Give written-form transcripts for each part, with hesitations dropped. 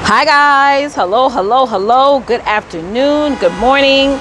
Hi guys, hello, good afternoon, good morning,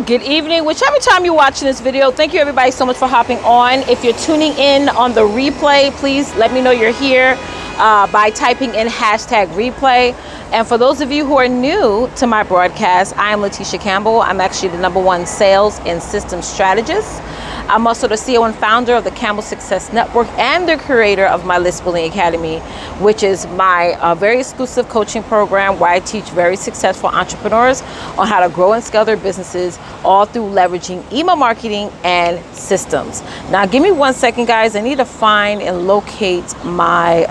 good evening, whichever time you're watching this video. Thank you everybody so much for hopping on. If you're tuning in on the replay, please let me know you're here by typing in #replay. And for those of you who are new to my broadcast, I am Letitia Campbell. I'm actually the #1 sales and systems strategist. I'm also the CEO and founder of the Campbell Success Network and the creator of my List Building Academy, which is my very exclusive coaching program where I teach very successful entrepreneurs on how to grow and scale their businesses, all through leveraging email marketing and systems. Now, give me 1 second, guys. I need to find and locate my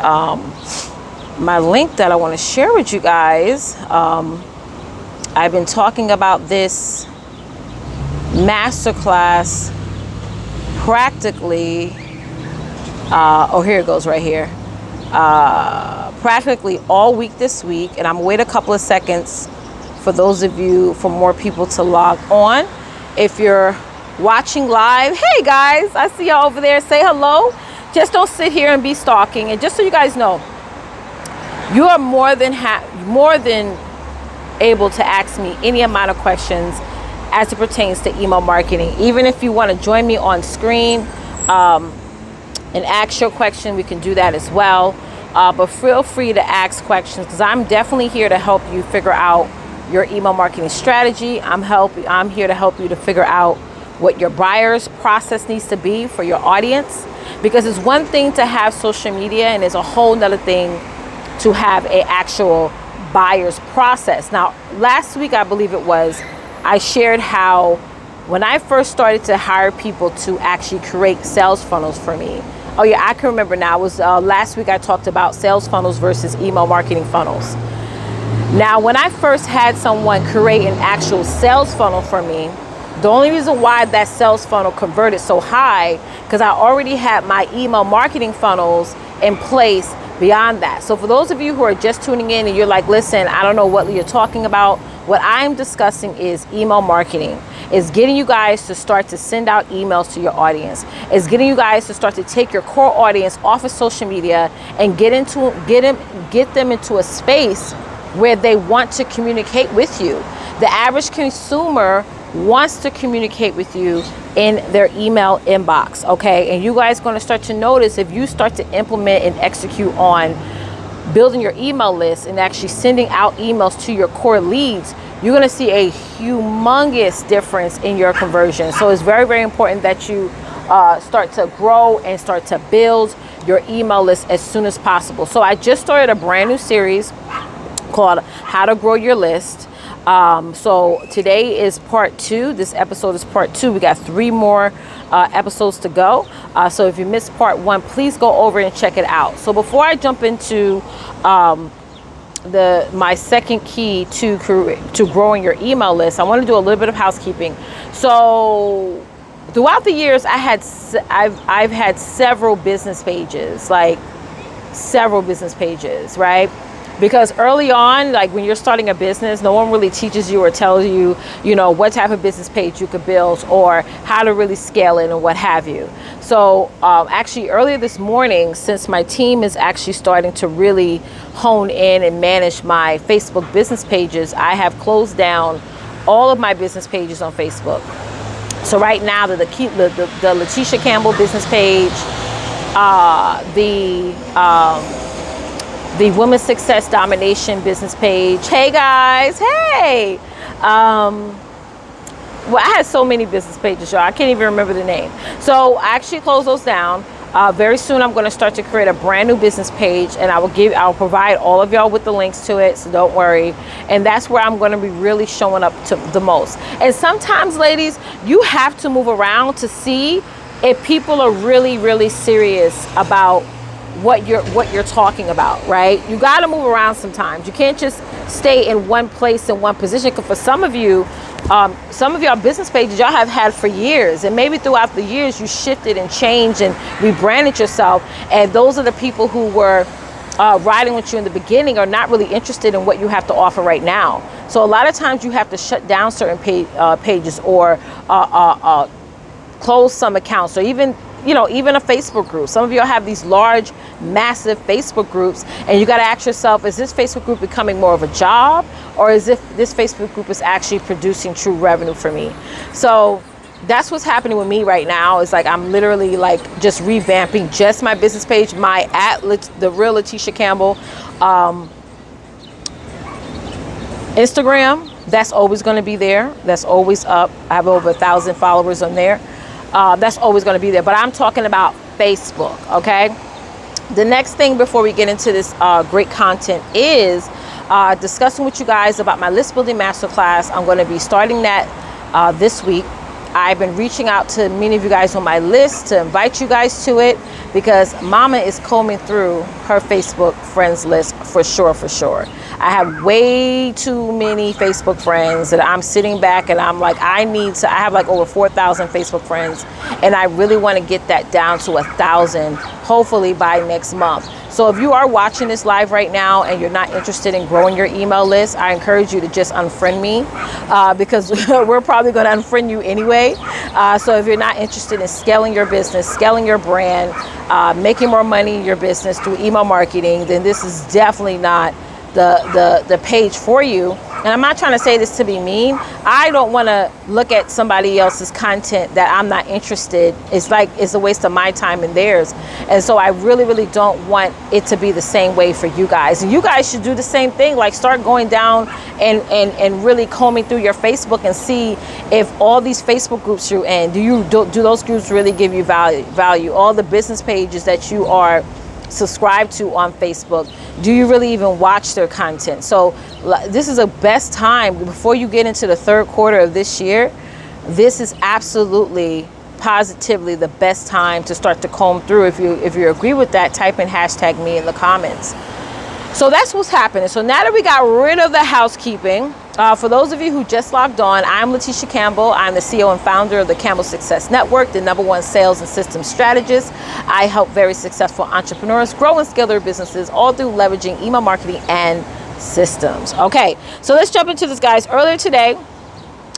my link that I want to share with you guys. I've been talking about this masterclass practically, here it goes right here, practically all week this week, and I'm gonna wait a couple of seconds for those of you, for more people to log on. If you're watching live, hey guys, I see y'all over there, say hello. Just don't sit here and be stalking. And just so you guys know, you are more than able to ask me any amount of questions as it pertains to email marketing. Even if you want to join me on screen and ask your question, we can do that as well. But feel free to ask questions, because I'm definitely here to help you figure out your email marketing strategy. I'm here to help you to figure out what your buyer's process needs to be for your audience, because it's one thing to have social media and it's a whole nother thing to have an actual buyer's process. Now, last week, I believe it was, I shared how when I first started to hire people to actually create sales funnels for me. Oh yeah, I can remember now. It was last week I talked about sales funnels versus email marketing funnels. Now, when I first had someone create an actual sales funnel for me, the only reason why that sales funnel converted so high, because I already had my email marketing funnels in place beyond that. So for those of you who are just tuning in and you're like, listen, I don't know what you're talking about, what I'm discussing is email marketing. It's getting you guys to start to send out emails to your audience. It's getting you guys to start to take your core audience off of social media and get them into a space where they want to communicate with you. The average consumer wants to communicate with you in their email inbox, okay? And you guys are going to start to notice, if you start to implement and execute on building your email list and actually sending out emails to your core leads, you're going to see a humongous difference in your conversion. So it's very, very important that you start to grow and start to build your email list as soon as possible. So I just started a brand new series called How to Grow Your List. So today is part 2. This episode is part 2. We got 3 more episodes to go. So if you missed part 1, please go over and check it out. So before I jump into my second key to growing your email list, I want to do a little bit of housekeeping. So throughout the years, I've had several business pages, right? Because early on, like when you're starting a business, no one really teaches you or tells you, what type of business page you could build or how to really scale it and what have you. So actually earlier this morning, since my team is actually starting to really hone in and manage my Facebook business pages, I have closed down all of my business pages on Facebook. So right now, the Letitia Campbell business page, the Women's Success Domination business page. Hey guys, hey. Well, I had so many business pages, y'all. I can't even remember the name. So I actually closed those down. Very soon I'm going to start to create a brand new business page, and I'll provide all of y'all with the links to it, so don't worry. And that's where I'm going to be really showing up to the most. And sometimes, ladies, you have to move around to see if people are really, really serious about what you're talking about, right? You got to move around sometimes. You can't just stay in one place, in one position. Because for some of y'all business pages y'all have had for years, and maybe throughout the years you shifted and changed and rebranded yourself, and those are the people who were riding with you in the beginning are not really interested in what you have to offer right now. So a lot of times you have to shut down certain pages or close some accounts, or even even a Facebook group. Some of y'all have these large, massive Facebook groups, and you got to ask yourself, is this Facebook group becoming more of a job, or is this Facebook group is actually producing true revenue for me? So that's what's happening with me right now. It's like I'm literally like just revamping just my business page, my the real Letitia Campbell Instagram. That's always going to be there. That's always up. I have over 1,000 followers on there. That's always going to be there. But I'm talking about Facebook, okay? The next thing before we get into this great content is discussing with you guys about my list building masterclass. I'm going to be starting that this week. I've been reaching out to many of you guys on my list to invite you guys to it, because Mama is combing through her Facebook friends list for sure. I have way too many Facebook friends that I'm sitting back and I'm like, I have like over 4,000 Facebook friends, and I really want to get that down to 1,000, hopefully by next month. So if you are watching this live right now and you're not interested in growing your email list, I encourage you to just unfriend me, because we're probably going to unfriend you anyway. So if you're not interested in scaling your business, scaling your brand, making more money in your business through email marketing, then this is definitely not the page for you. And I'm not trying to say this to be mean. I don't want to look at somebody else's content that I'm not interested. It's a waste of my time and theirs. And so I really don't want it to be the same way for you guys. And you guys should do the same thing. Like, start going down and really combing through your Facebook and see if all these Facebook groups you're in, do those groups really give you value? All the business pages that you are subscribe to on Facebook, do you really even watch their content? So this is the best time before you get into the third quarter of this year. This is absolutely positively the best time to start to comb through. If you agree with that, type in hashtag me in the comments. So that's what's happening. So now that we got rid of the housekeeping, for those of you who just logged on, I'm Letitia Campbell. I'm the CEO and founder of the Campbell Success Network, the #1 sales and systems strategist. I help very successful entrepreneurs grow and scale their businesses, all through leveraging email marketing and systems. Okay, so let's jump into this, guys. Earlier today,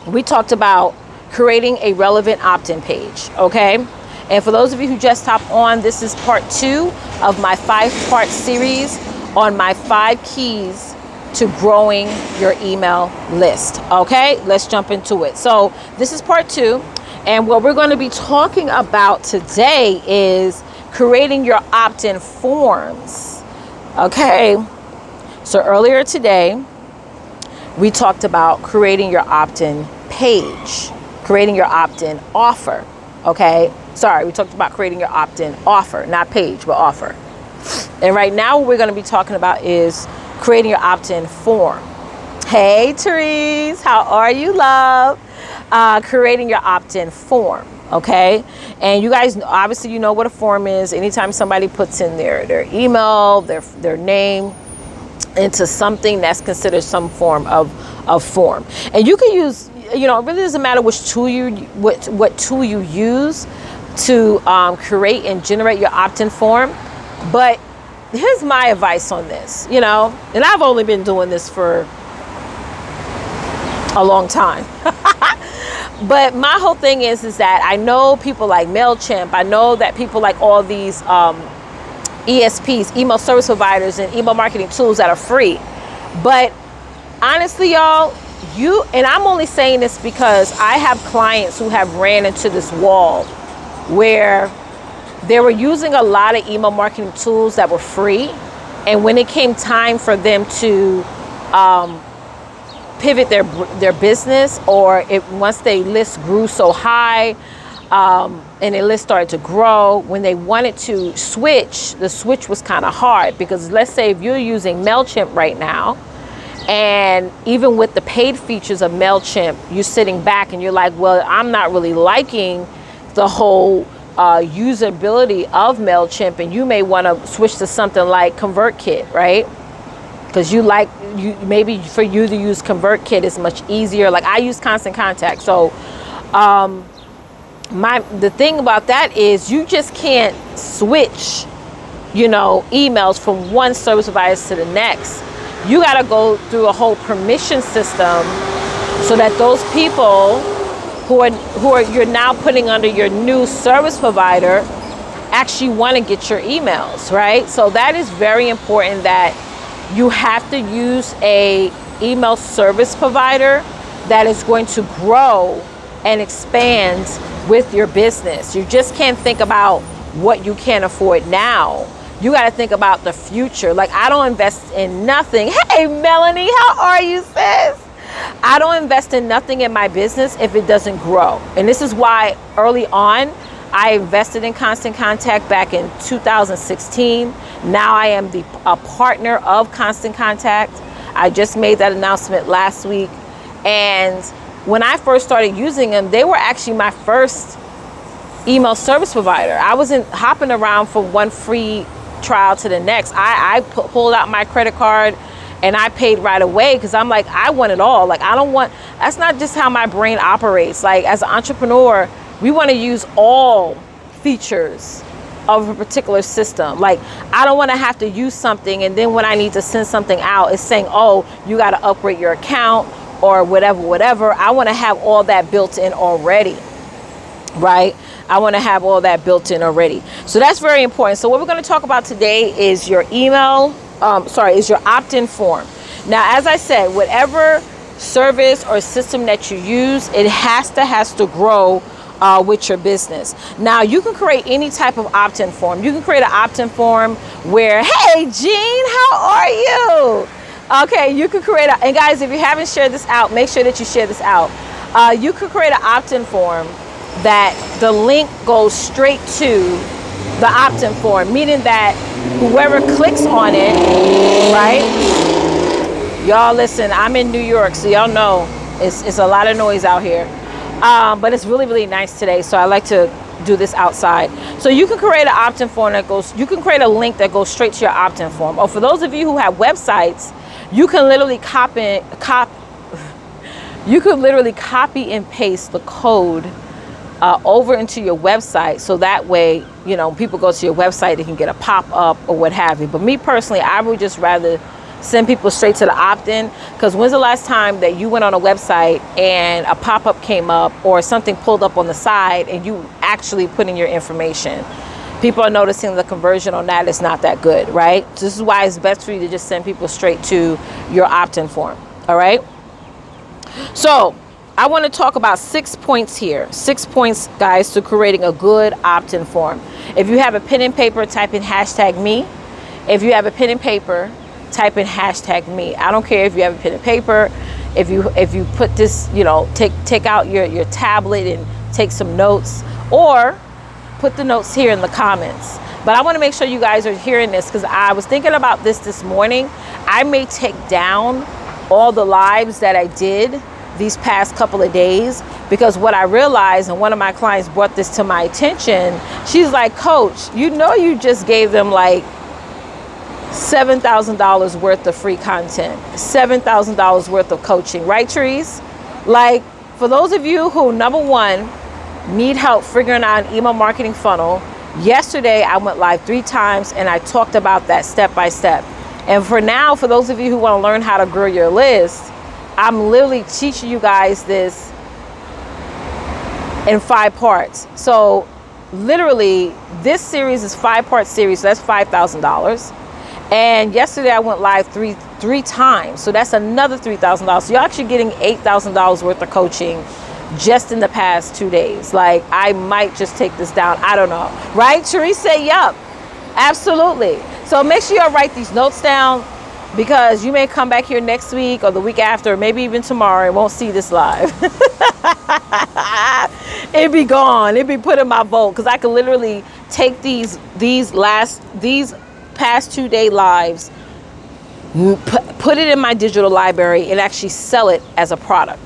we talked about creating a relevant opt-in page, okay? And for those of you who just hopped on, this is part 2 of my 5-part series on my 5 keys to growing your email list. Okay, let's jump into it. So this is part 2, and what we're going to be talking about today is creating your opt-in forms. Okay, so earlier today we talked about creating your opt-in page, creating your opt-in offer. Okay, sorry, we talked about creating your opt-in offer, not page, but offer. And right now what we're going to be talking about is creating your opt-in form. Hey Therese, how are you, love? Creating your opt-in form, okay? And you guys, obviously you know what a form is. Anytime somebody puts in their email, their name into something, that's considered some form of form. And you can use, it really doesn't matter which tool what tool you use to create and generate your opt-in form. But here's my advice on this, and I've only been doing this for a long time. But my whole thing is that I know people like MailChimp. I know that people like all these ESPs, email service providers, and email marketing tools that are free. But honestly, y'all, and I'm only saying this because I have clients who have ran into this wall where they were using a lot of email marketing tools that were free. And when it came time for them to pivot their business, or once their list grew so high and their list started to grow, when they wanted to switch, the switch was kind of hard. Because let's say if you're using MailChimp right now, and even with the paid features of MailChimp, you're sitting back and you're like, well, I'm not really liking the whole usability of MailChimp, and you may want to switch to something like ConvertKit, right? Because maybe for you to use ConvertKit is much easier. Like, I use Constant Contact. So the thing about that is you just can't switch, emails from one service provider to the next. You got to go through a whole permission system so that those people who are you're now putting under your new service provider actually want to get your emails, right? So that is very important, that you have to use a email service provider that is going to grow and expand with your business. You just can't think about what you can't afford now. You got to think about the future. Like, I don't invest in nothing. Hey, Melanie, how are you, sis? I don't invest in nothing in my business if it doesn't grow. And this is why early on, I invested in Constant Contact back in 2016. Now I am a partner of Constant Contact. I just made that announcement last week. And when I first started using them, they were actually my first email service provider. I wasn't hopping around from one free trial to the next. I pulled out my credit card and I paid right away, because I'm like, I want it all. Like, that's not just how my brain operates. Like, as an entrepreneur, we want to use all features of a particular system. Like, I don't want to have to use something and then when I need to send something out, it's saying, oh, you got to upgrade your account or whatever. I want to have all that built in already, right? I want to have all that built in already. So that's very important. So what we're going to talk about today is your is your opt-in form. Now, as I said, whatever service or system that you use, it has to grow with your business. Now, you can create any type of opt-in form. You can create an opt-in form where, hey, Jean, how are you? Okay, you can create and guys, if you haven't shared this out, make sure that you share this out. You could create an opt-in form that the link goes straight to the opt-in form, meaning that whoever clicks on it, right? Y'all listen, I'm in New York, so y'all know it's a lot of noise out here. But it's really, really nice today, so I like to do this outside. So you can create an opt-in form you can create a link that goes straight to your opt-in form. Or for those of you who have websites, you can literally copy and paste the code over into your website, so that way, you know, people go to your website, they can get a pop-up or what have you. But me personally, I would just rather send people straight to the opt-in, because when's the last time that you went on a website and a pop-up came up or something pulled up on the side and you actually put in your information? People are noticing the conversion on that is not that good, right? So this is why it's best for you to just send people straight to your opt-in form. All right. So I want to talk about 6 points here. 6 points, guys, to creating a good opt-in form. If you have a pen and paper, type in #me. If you have a pen and paper, type in #me. I don't care if you have a pen and paper. If you put this, you know, take out your tablet and take some notes, or put the notes here in the comments. But I want to make sure you guys are hearing this, because I was thinking about this morning. I may take down all the lives that I did these past couple of days, because what I realized, and one of my clients brought this to my attention, she's like, Coach, you know, you just gave them like $7,000 worth of free content, $7,000 worth of coaching, right, Therese? Like, for those of you who, number one, need help figuring out an email marketing funnel, yesterday I went live 3 times and I talked about that step by step. And for now, for those of you who want to learn how to grow your list, I'm literally teaching you guys this in 5 parts. So literally, this series is 5-part series, so that's $5,000. And yesterday I went live three times, so that's another $3,000. So you're actually getting $8,000 worth of coaching just in the past 2 days. Like, I might just take this down. I don't know, right? Therese said, yup, absolutely. So make sure you write these notes down, because you may come back here next week or the week after, or maybe even tomorrow, and won't see this live. It'd be gone. It'd be put in my vault, because I can literally take these past 2 day lives, put it in my digital library, and actually sell it as a product.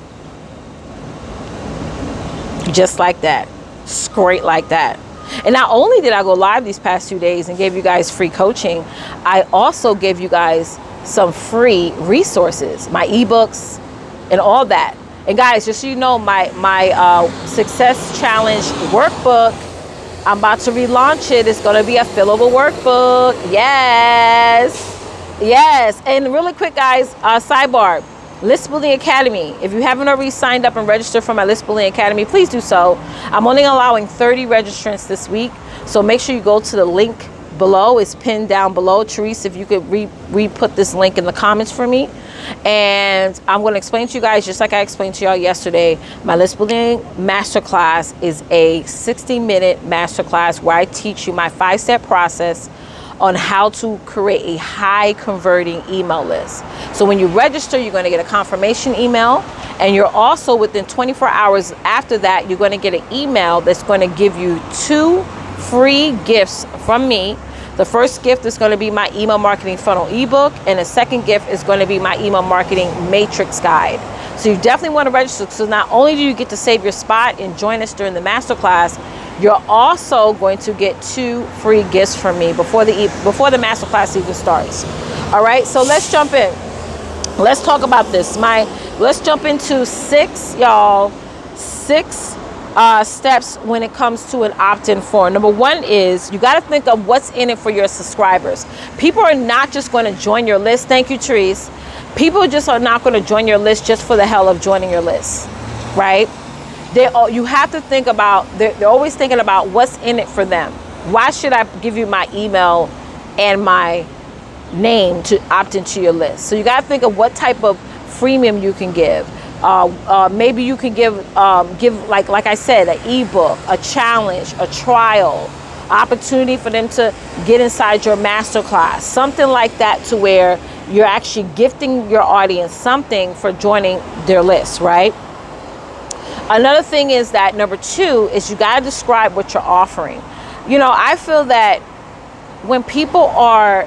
Just like that. Straight like that. And not only did I go live these past 2 days and gave you guys free coaching, I also gave you guys some free resources, my ebooks and all that. And guys, just so you know, my Success Challenge workbook, I'm about to relaunch it. It's going to be a fillable workbook. Yes. And really quick, guys, sidebar. List Building Academy. If you haven't already signed up and registered for my List Building Academy, please do so. I'm only allowing 30 registrants this week, so make sure you go to the link below. It's pinned down below. Therese, if you could re-put this link in the comments for me. And I'm going to explain to you guys, just like I explained to y'all yesterday, my List Building Masterclass is a 60-minute masterclass where I teach you my 5-step process on how to create a high converting email list. So when you register, you're going to get a confirmation email, and you're also, within 24 hours after that, you're going to get an email that's going to give you 2 free gifts from me. The first gift is going to be my email marketing funnel ebook, and the second gift is going to be my email marketing matrix guide. So you definitely want to register, so not only do you get to save your spot and join us during the masterclass, you're also going to get 2 free gifts from me before the masterclass even starts. All right, so let's jump in. Let's talk about this. Let's jump into 6 steps when it comes to an opt-in form. Number 1 is you got to think of what's in it for your subscribers. People are not just going to join your list. Thank you, Therese. People just are not going to join your list just for the hell of joining your list, right? You have to think about, they're always thinking about what's in it for them. Why should I give you my email and my name to opt into your list? So you got to think of what type of freemium you can give. Maybe you can give like I said, an ebook, a challenge, a trial, opportunity for them to get inside your masterclass, something like that, to where you're actually gifting your audience something for joining their list, right? Another thing is that number 2 is you got to describe what you're offering. You know, I feel that when people are,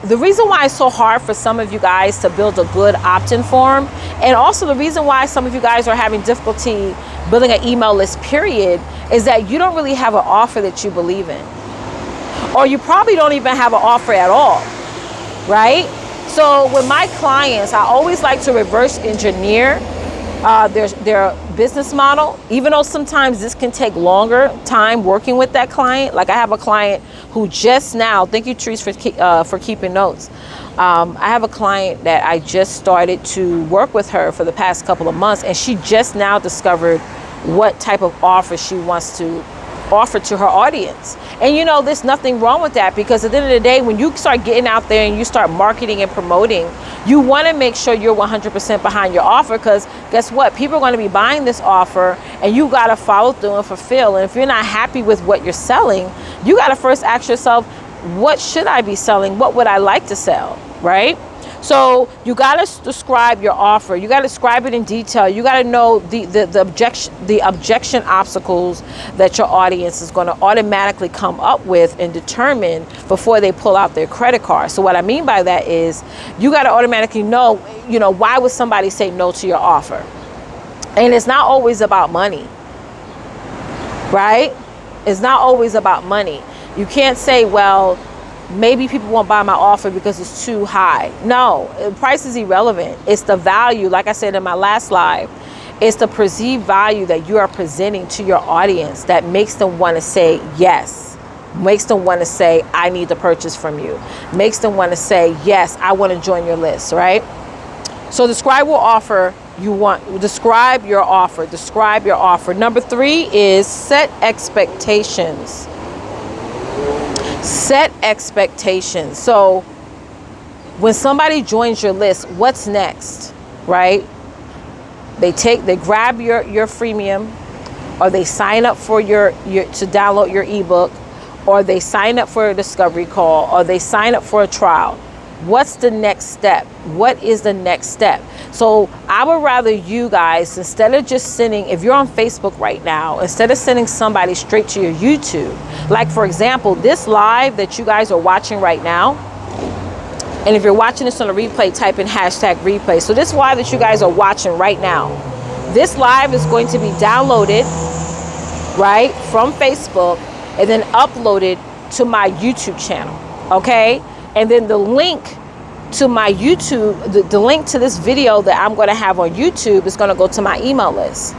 the reason why it's so hard for some of you guys to build a good opt-in form, and also the reason why some of you guys are having difficulty building an email list period, is that you don't really have an offer that you believe in. Or you probably don't even have an offer at all, right? So with my clients, I always like to reverse engineer their business model, even though sometimes this can take longer time working with that client. Like I have a client who just now, thank you, Therese, for keeping notes. I have a client that I just started to work with her for the past couple of months, and she just now discovered what type of offer she wants to offer to her audience. And you know, there's nothing wrong with that, because at the end of the day, when you start getting out there and you start marketing and promoting, you want to make sure you're 100% behind your offer, because guess what? People are going to be buying this offer, and you got to follow through and fulfill. And if you're not happy with what you're selling, you got to first ask yourself, what should I be selling? What would I like to sell, right? So you got to describe your offer. You got to describe it in detail. You got to know the objection obstacles that your audience is going to automatically come up with and determine before they pull out their credit card. So what I mean by that is you got to automatically know, you know, why would somebody say no to your offer? And it's not always about money, right? It's not always about money. You can't say, well, maybe people won't buy my offer because it's too high. No, price is irrelevant. It's the value, like I said in my last live, it's the perceived value that you are presenting to your audience that makes them want to say yes, makes them want to say, I need to purchase from you, makes them want to say, yes, I want to join your list, right? So describe what offer you want. Describe your offer. Describe your offer. Number 3 is set expectations. Set expectations. So when somebody joins your list, what's next, right? They grab your freemium, or they sign up for to download your ebook, or they sign up for a discovery call, or they sign up for a trial. What's the next step? What is the next step? So I would rather you guys, instead of just sending, if you're on Facebook right now, instead of sending somebody straight to your YouTube, like for example, this live that you guys are watching right now, and if you're watching this on a replay, type in #replay. So this live that you guys are watching right now, this live is going to be downloaded, right, from Facebook, and then uploaded to my YouTube channel, okay? And then the link to my YouTube, the link to this video that I'm going to have on YouTube is going to go to my email list.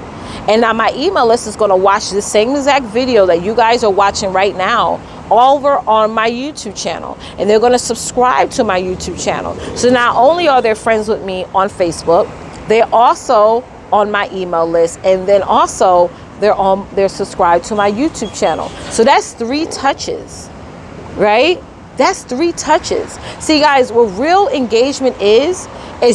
And now my email list is going to watch the same exact video that you guys are watching right now over on my YouTube channel, and they're going to subscribe to my YouTube channel. So not only are they friends with me on Facebook, they're also on my email list, and then also they're subscribed to my YouTube channel. So that's 3 touches, right? That's 3 touches. See, guys, what real engagement is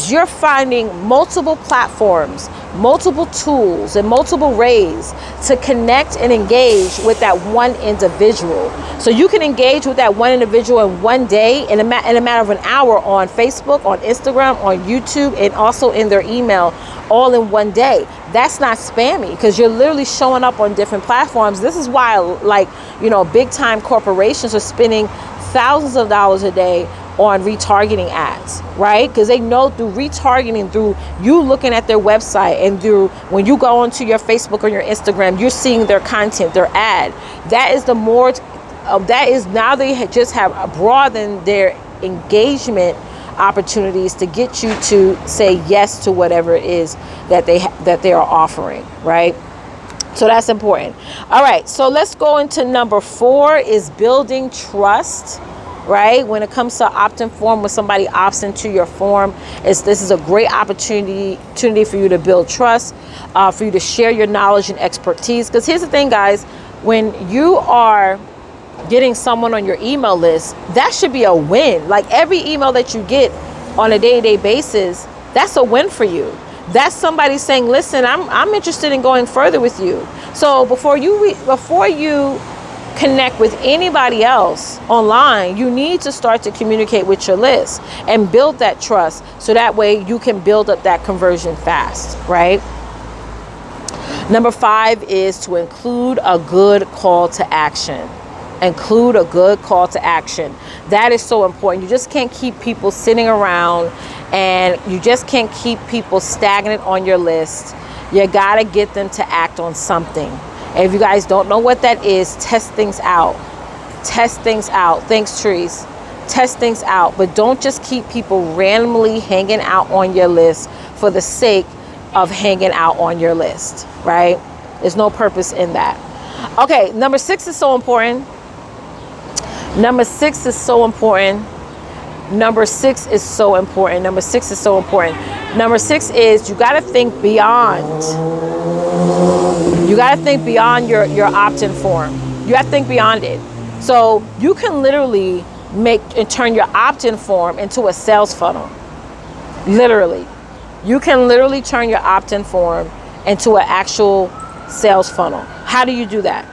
you're finding multiple platforms, multiple tools, and multiple ways to connect and engage with that one individual. So you can engage with that one individual in one day, in a matter of an hour, on Facebook, on Instagram, on YouTube, and also in their email, all in one day. That's not spammy, because you're literally showing up on different platforms. This is why, like, big time corporations are spending thousands of dollars a day on retargeting ads, right? Because they know through retargeting, through you looking at their website, and through when you go onto your Facebook or your Instagram, you're seeing their content, their ad. That is now they just have broadened their engagement opportunities to get you to say yes to whatever it is that they are offering, right? So that's important. All right, so let's go into number 4, is building trust, right? When it comes to opt-in form, when somebody opts into your form, this is a great opportunity for you to build trust, for you to share your knowledge and expertise. Because here's the thing, guys, when you are getting someone on your email list, that should be a win. Like, every email that you get on a day-to-day basis, that's a win for you. That's somebody saying, listen, I'm interested in going further with you. So before you connect with anybody else online, you need to start to communicate with your list and build that trust, so that way you can build up that conversion fast, right? Number 5 is to include a good call to action. Include a good call to action. That is so important. You just can't keep people sitting around, and you just can't keep people stagnant on your list. You gotta get them to act on something. And if you guys don't know what that is, test things out. Test things out. Thanks, Trees. Test things out. But don't just keep people randomly hanging out on your list for the sake of hanging out on your list, right? There's no purpose in that. Okay, number 6 is so important. Number 6 is so important. Number 6 is so important. Number 6 is so important. Number 6 is you got to think beyond. You got to think beyond your opt-in form. You have to think beyond it. So you can literally make and turn your opt-in form into a sales funnel. Literally. You can literally turn your opt-in form into an actual sales funnel. How do you do that?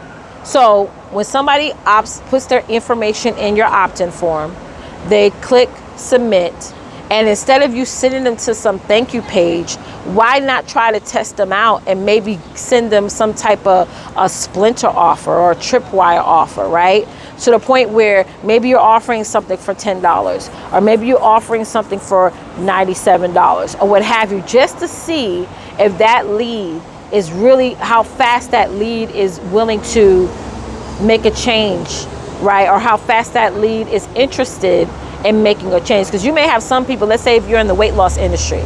So when somebody puts their information in your opt-in form, they click submit, and instead of you sending them to some thank you page, why not try to test them out and maybe send them some type of a splinter offer or a tripwire offer, right? To the point where maybe you're offering something for $10, or maybe you're offering something for $97 or what have you, just to see if that lead is really, how fast that lead is willing to make a change, right? Or how fast that lead is interested in making a change. Because you may have some people, let's say if you're in the weight loss industry,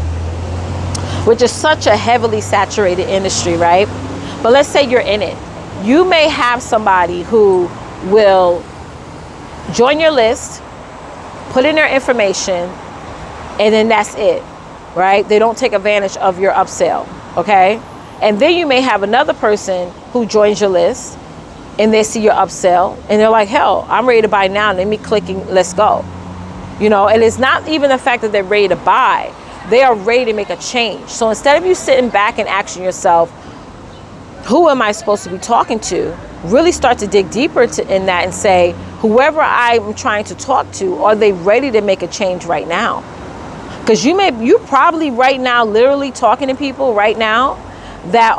which is such a heavily saturated industry, right? But let's say you're in it. You may have somebody who will join your list, put in their information, and then that's it, right? They don't take advantage of your upsell, okay? And then you may have another person who joins your list, and they see your upsell, and they're like, hell, I'm ready to buy now. Let me click and let's go. And it's not even the fact that they're ready to buy. They are ready to make a change. So instead of you sitting back and asking yourself, who am I supposed to be talking to? Really start to dig deeper in that and say, whoever I'm trying to talk to, are they ready to make a change right now? Because you probably right now literally talking to people right now that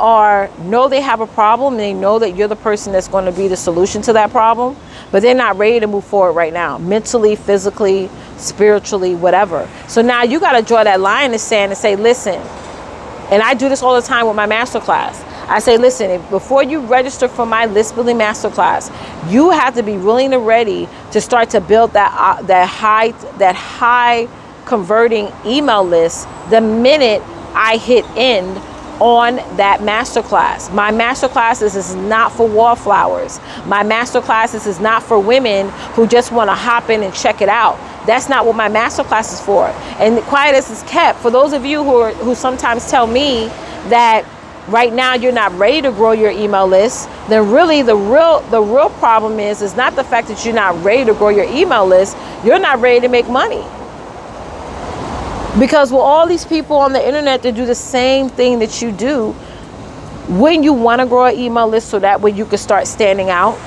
know they have a problem, and they know that you're the person that's going to be the solution to that problem, but they're not ready to move forward right now, mentally, physically, spiritually, whatever. So now you got to draw that line in the sand and say, listen, and I do this all the time with my masterclass. I say, listen, before you register for my list building masterclass, you have to be willing and ready to start to build that high converting email list the minute I hit end on that masterclass. My masterclasses is not for wallflowers. My masterclasses is not for women who just want to hop in and check it out. That's not what my masterclass is for. And quiet as is kept, for those of you who sometimes tell me that right now you're not ready to grow your email list, then really the real problem is not the fact that you're not ready to grow your email list, you're not ready to make money. Because with all these people on the internet that do the same thing that you do, when you want to grow an email list so that way you can start standing out?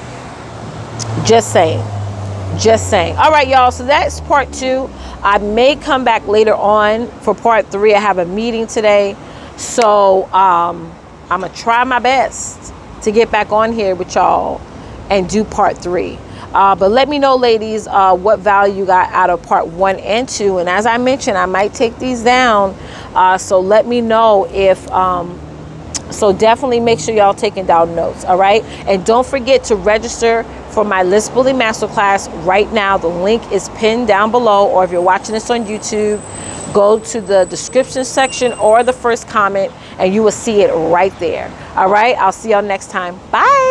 Just saying. Just saying. All right, y'all. So that's part 2. I may come back later on for part 3. I have a meeting today. So I'm going to try my best to get back on here with y'all and do part 3. But let me know, ladies, what value you got out of part 1 and 2. And as I mentioned, I might take these down. So let me know if... so definitely make sure y'all taking down notes, all right? And don't forget to register for my List Building Masterclass right now. The link is pinned down below, or if you're watching this on YouTube, go to the description section or the first comment and you will see it right there. All right, I'll see y'all next time. Bye.